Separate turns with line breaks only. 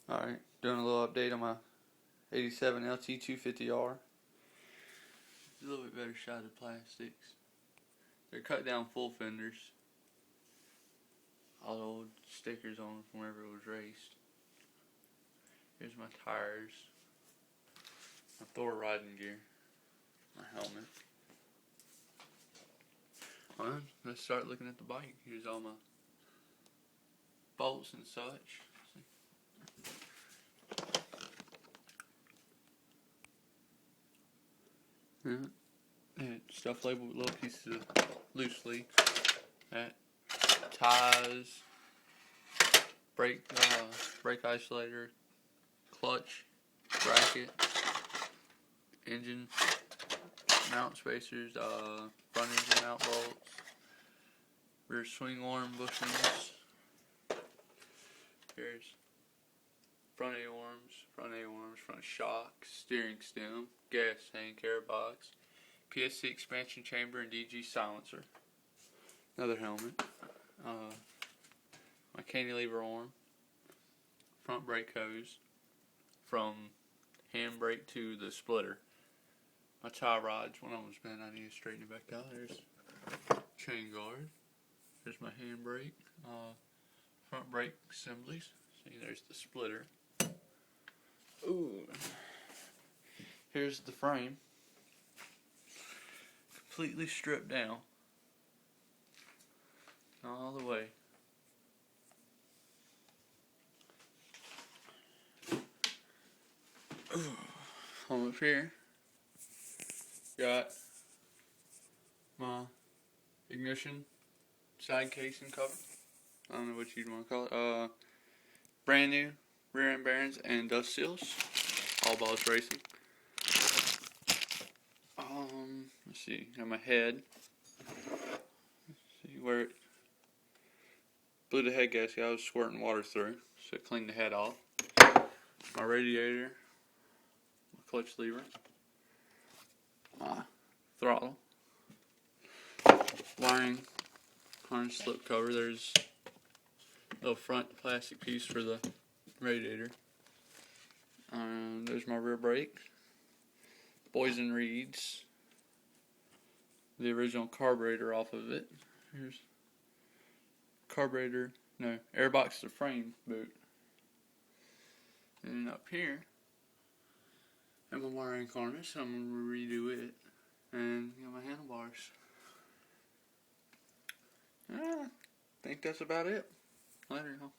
Alright, doing a little update on my 87 LT250R. A little bit better shotted plastics. They're cut down full fenders. All the old stickers on from whenever it was raced. Here's my tires. My Thor riding gear. My helmet. Alright, let's start looking at the bike. Here's all my bolts and such. Stuff labeled with little pieces of loose leaf. Ties, brake isolator, clutch, bracket, engine mount spacers, front engine mount bolts, rear swing arm bushings. Here's front A-arms, front shocks, steering stem, gas tank, air box, PSC expansion chamber, and DG silencer. Another helmet. My cantilever arm, front brake hose, from handbrake to the splitter. My tie rods, one of them's bent, I need to straighten it back out. There's chain guard. There's my handbrake. Front brake assemblies. See, there's the splitter. Ooh. Here's the frame. Completely stripped down. All the way. Home up here. Got my ignition side casing cover. I don't know what you'd want to call it. Brand new rear end bearings and dust seals. All Boss Racing. Let's see. Got my head. Let's see where it blew the head gasket. I was squirting water through, so it cleaned the head off. My radiator. My clutch lever. My throttle. Wiring harness slip cover. There's a little front plastic piece for the radiator. There's my rear brake. Boys and Reeds. The original carburetor off of it. Here's carburetor, no, airbox to frame boot. And then up here, I have my wiring harness. I'm going to redo it. And got my handlebars. I think that's about it. Later, y'all.